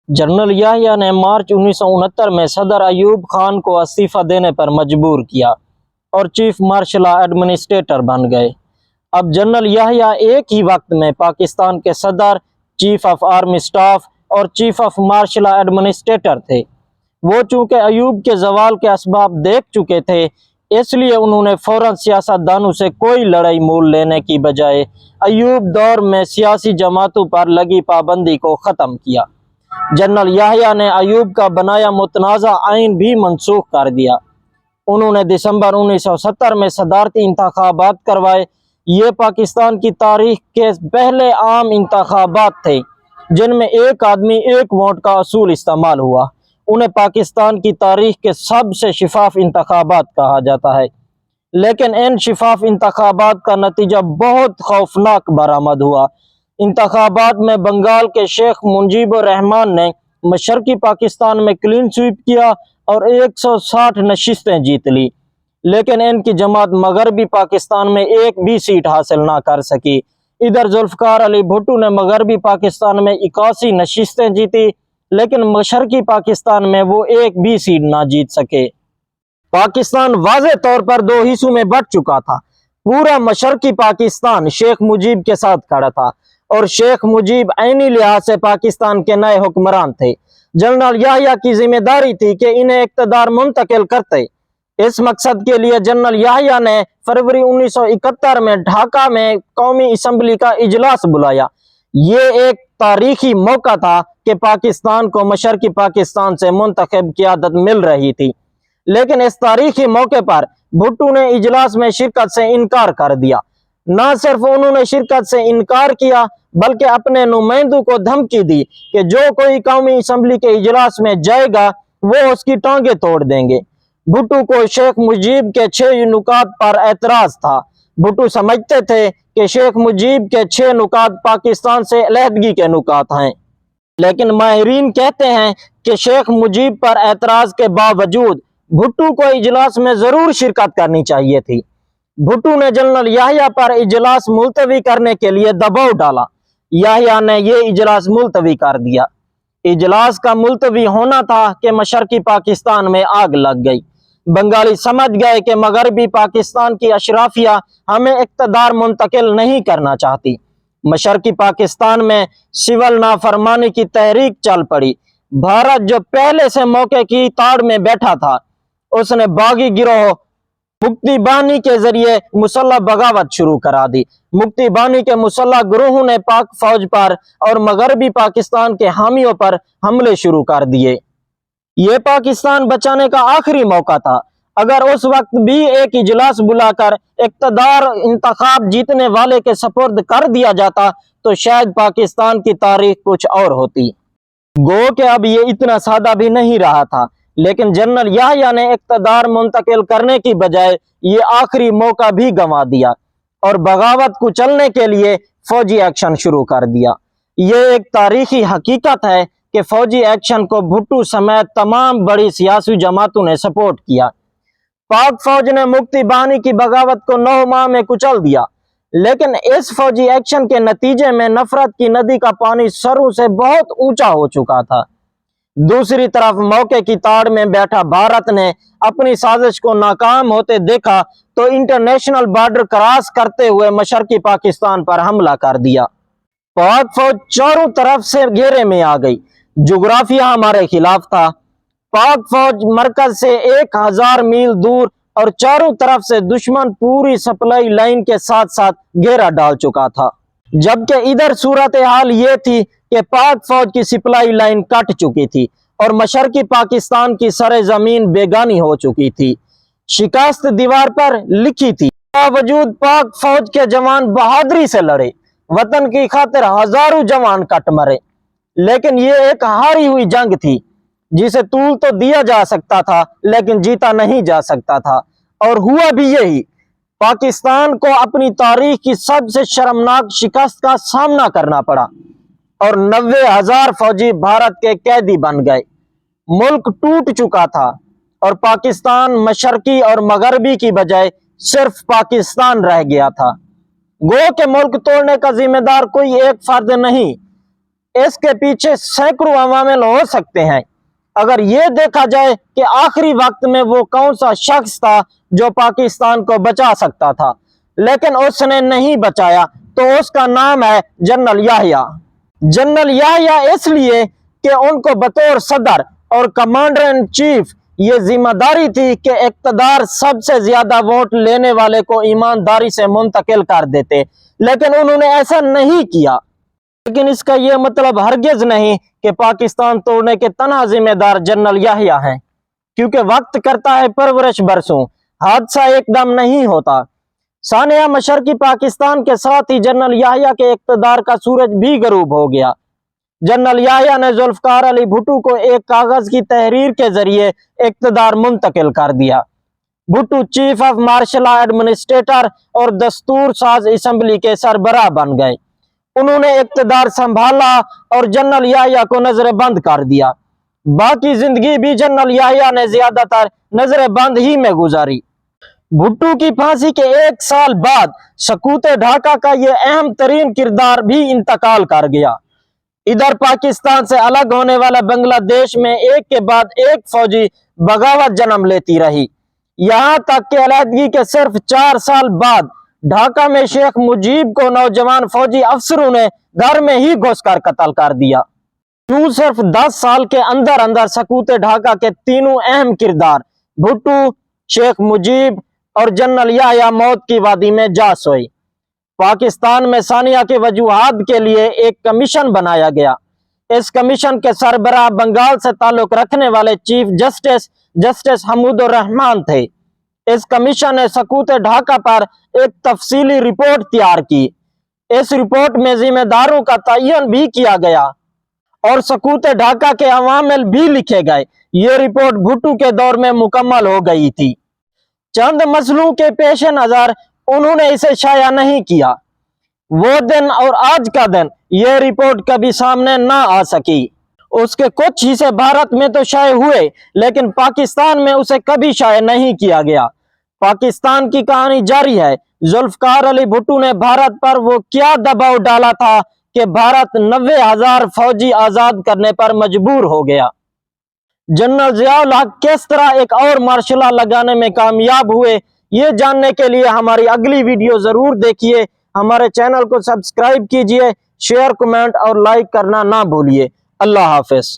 General Yahya ने मार्च 1969 में सदर अयूब खान को इस्तीफा देने पर मजबूर किया और चीफ मार्शल एडमिनिस्ट्रेटर बन गए। अब जनरल याहिया एक ही वक्त में पाकिस्तान के सदर, चीफ ऑफ आर्मी स्टाफ और चीफ ऑफ मार्शल एडमिनिस्ट्रेटर थे। वो चूंकि अयूब के जवाल के असबाब देख चुके थे, इसलिए उन्होंने फौरन सियासतदानों से कोई लड़ाई मोल लेने की बजाय अयूब दौर में सियासी जमातों पर लगी पाबंदी को ख़त्म किया। जनरल याहिया ने अयूब का बनाया मुतनाज़ा आइन भी मनसूख कर दिया। उन्होंने दिसंबर 1970 में सदारती इंतखाबात करवाए। ये पाकिस्तान की तारीख के पहले आम इंतखाबात थे जिनमें एक आदमी एक वोट का असूल इस्तेमाल हुआ। उन्हें पाकिस्तान की तारीख के सबसे शिफाफ इंतखाबात कहा जाता है, लेकिन इन शिफाफ इंतखाबात का नतीजा बहुत खौफनाक बरामद हुआ। इंतखाबात में बंगाल के शेख मुजीबुर रहमान ने मशरकी पाकिस्तान में क्लीन स्वीप किया और 160 नशिस्तें जीत ली, लेकिन इनकी जमात मगरबी पाकिस्तान में एक भी सीट हासिल ना कर सकी। इधर जुल्फकार अली भुट्टो ने मगरबी पाकिस्तान में 81 नशिस्तें जीती, लेकिन मशरकी पाकिस्तान में वो एक भी सीट ना जीत सके। पाकिस्तान वाज़े तौर पर दो हिस्सों में बंट चुका था। पूरा मशरकी पाकिस्तान शेख मुजीब के साथ खड़ा था और शेख मुजीब ऐनी लिहाज से पाकिस्तान के नए हुक्मरान थे। जनरल याहिया की जिम्मेदारी थी कि इन्हें इक़्तिदार मुंतकिल करते। इस मकसद के लिए जनरल याहिया ने फरवरी 1971 में ढाका में कौमी असम्बली का इजलास बुलाया। ये एक तारीखी मौका था कि पाकिस्तान को मशरकी पाकिस्तान से मुंतखब क़ियादत मिल रही थी, लेकिन इस तारीखी मौके पर भुट्टो ने इजलास में शिरकत से इनकार कर दिया। न सिर्फ उन्होंने शिरकत से इनकार किया, बल्कि अपने नुमाइंदों को धमकी दी कि जो कोई कौमी असम्बली के इजलास में जाएगा वो उसकी टांगे तोड़ देंगे। भुट्टो को शेख मुजीब के 6 नुकात पर एतराज था। भुट्टो समझते थे कि शेख मुजीब के 6 नुकात पाकिस्तान से अलहदगी के नुकात हैं, लेकिन माहिरीन कहते हैं कि शेख मुजीब पर एतराज के बावजूद भुट्टो को इजलास में जरूर शिरकत करनी चाहिए थी। भुट्टो ने जनरल याहिया पर इजलास मुलतवी करने के लिए दबाव डाला। याहिया ने ये इजलास मुलतवी कर दिया। इजलास का मुलतवी होना था कि मशरकी पाकिस्तान में आग लग गई। बंगाली समझ गए कि मगरबी पाकिस्तान की अशराफिया हमें इक़्तिदार मुंतकिल नहीं करना चाहती। मशरकी पाकिस्तान में सिविल नाफरमानी की तहरीक चल पड़ी। भारत जो पहले से मौके की ताड़ में बैठा था, उसने बागी गिरोह मुक्ति बानी के जरिए मुसल्लह बगावत शुरू करा दी। मुक्ति बानी के मुसल्लह गिरोहों ने पाक फौज पर और मगरबी पाकिस्तान के हामियों पर हमले शुरू कर दिए। ये पाकिस्तान बचाने का आखिरी मौका था। अगर उस वक्त भी एक इजलास बुलाकर इक़्तिदार इंतखाब जीतने वाले के सपुर्द कर दिया जाता तो शायद पाकिस्तान की तारीख कुछ और होती। गो कि अब ये इतना सादा भी नहीं रहा था, लेकिन जनरल याहिया ने इक़्तिदार मुंतकिल करने की बजाय ये आखिरी मौका भी गंवा दिया और बगावत को चलने के लिए फौजी एक्शन शुरू कर दिया। ये एक तारीखी हकीकत है कि फौजी एक्शन को भुट्टो समेत तमाम बड़ी सियासी जमातों ने सपोर्ट किया। पाक फौज ने मुक्ति बानी की बगावत को 9 माह में कुचल दिया, लेकिन इस फौजी एक्शन के नतीजे में नफरत की नदी का पानी सरों से बहुत ऊंचा हो चुका था। दूसरी तरफ मौके की ताड़ में बैठा भारत ने अपनी साजिश को नाकाम होते देखा तो इंटरनेशनल बॉर्डर क्रॉस करते हुए मशरकी पाकिस्तान पर हमला कर दिया। पाक फौज चारों तरफ से घेरे में आ गई। जुग्राफिया हमारे खिलाफ था। पाक फौज मरकज से 1000 मील दूर और चारों तरफ से दुश्मन पूरी सप्लाई लाइन के साथ साथ घेरा डाल चुका था, जबकि इधर सूरत हाल ये थी कि पाक फौज की सप्लाई लाइन कट चुकी थी और मशरकी पाकिस्तान की सरे जमीन बेगानी हो चुकी थी। शिकस्त दीवार पर लिखी थी। बावजूद पाक फौज के जवान बहादुरी से लड़े। वतन की खातिर हजारों जवान कट मरे, लेकिन ये एक हारी हुई जंग थी जिसे तूल तो दिया जा सकता था, लेकिन जीता नहीं जा सकता था। और हुआ भी यही। पाकिस्तान को अपनी तारीख की सबसे शर्मनाक शिकस्त का सामना करना पड़ा और 90,000 फौजी भारत के कैदी बन गए। मुल्क टूट चुका था और पाकिस्तान मशरकी और मगरबी की बजाय सिर्फ पाकिस्तान रह गया था। गो के मुल्क तोड़ने का जिम्मेदार कोई एक फर्द नहीं, اس کے پیچھے سینکڑوں عوامل ہو سکتے ہیں۔ اگر یہ دیکھا جائے کہ آخری وقت میں وہ کون سا شخص تھا جو پاکستان کو بچا سکتا تھا لیکن اس نے نہیں بچایا، تو اس کا نام ہے جنرل یحییٰ۔ جنرل یحییٰ اس لیے کہ ان کو بطور صدر اور کمانڈر ان چیف یہ ذمہ داری تھی کہ اقتدار سب سے زیادہ ووٹ لینے والے کو ایمانداری سے منتقل کر دیتے، لیکن انہوں نے ایسا نہیں کیا۔ لیکن اس کا یہ مطلب ہرگز نہیں کہ پاکستان توڑنے کے تنہا ذمہ دار جنرل یحییٰ ہیں، کیونکہ وقت کرتا ہے پرورش برسوں، حادثہ ایک دم نہیں ہوتا۔ سانحہ مشرقی پاکستان کے ساتھ ہی جنرل یحییٰ کے اقتدار کا سورج بھی غروب ہو گیا۔ جنرل یحییٰ نے ذوالفقار علی بھٹو کو ایک کاغذ کی تحریر کے ذریعے اقتدار منتقل کر دیا۔ Bhutto chief of martial law administrator اور دستور ساز اسمبلی کے سربراہ بن گئے۔ انہوں نے اقتدار سنبھالا اور جنرل یحییٰ کو نظر بند کر دیا۔ باقی زندگی بھی جنرل یحییٰ نے زیادہ تر نظر بند ہی میں گزاری۔ بھٹو کی پھانسی کے 1 سال بعد سقوط ڈھاکہ کا یہ اہم ترین کردار بھی انتقال کر گیا۔ ادھر پاکستان سے الگ ہونے والا بنگلہ دیش میں ایک کے بعد ایک فوجی بغاوت جنم لیتی رہی، یہاں تک کہ علیحدگی کے صرف 4 سال بعد ڈھاکہ میں شیخ مجیب کو نوجوان فوجی افسروں نے گھر میں ہی گھس کر قتل کر دیا۔ کیوں صرف 10 سال کے اندر اندر سقوط ڈھاکہ کے تینوں اہم کردار بھٹو، شیخ مجیب اور جنرل یحییٰ موت کی وادی میں جا سوئے۔ پاکستان میں سانحہ کی وجوہات کے لیے ایک کمیشن بنایا گیا۔ اس کمیشن کے سربراہ بنگال سے تعلق رکھنے والے چیف جسٹس حمود الرحمان تھے۔ اس کمیشن نے سقوط ڈھاکہ پر ایک تفصیلی رپورٹ تیار کی۔ اس رپورٹ میں ذمہ داروں کا تعین بھی کیا گیا اور سقوط ڈھاکہ کے عوامل بھی لکھے گئے۔ یہ رپورٹ بھٹو کے دور میں مکمل ہو گئی تھی۔ چند مسئلوں کے پیش نظر انہوں نے اسے شائع نہیں کیا۔ وہ دن اور آج کا دن یہ رپورٹ کبھی سامنے نہ آ سکی۔ اس کے کچھ حصے بھارت میں تو شائع ہوئے لیکن پاکستان میں اسے کبھی شائع نہیں کیا گیا۔ پاکستان کی کہانی جاری ہے۔ ذوالفقار علی بھٹو نے بھارت پر وہ کیا دباؤ ڈالا تھا کہ بھارت 90,000 فوجی آزاد کرنے پر مجبور ہو گیا۔ جنرل ضیاء الحق کس طرح ایک اور مارشل لا لگانے میں کامیاب ہوئے، یہ جاننے کے لیے ہماری اگلی ویڈیو ضرور دیکھیے۔ ہمارے چینل کو سبسکرائب کیجئے، شیئر، کمنٹ اور لائک کرنا نہ بھولیے۔ اللہ حافظ۔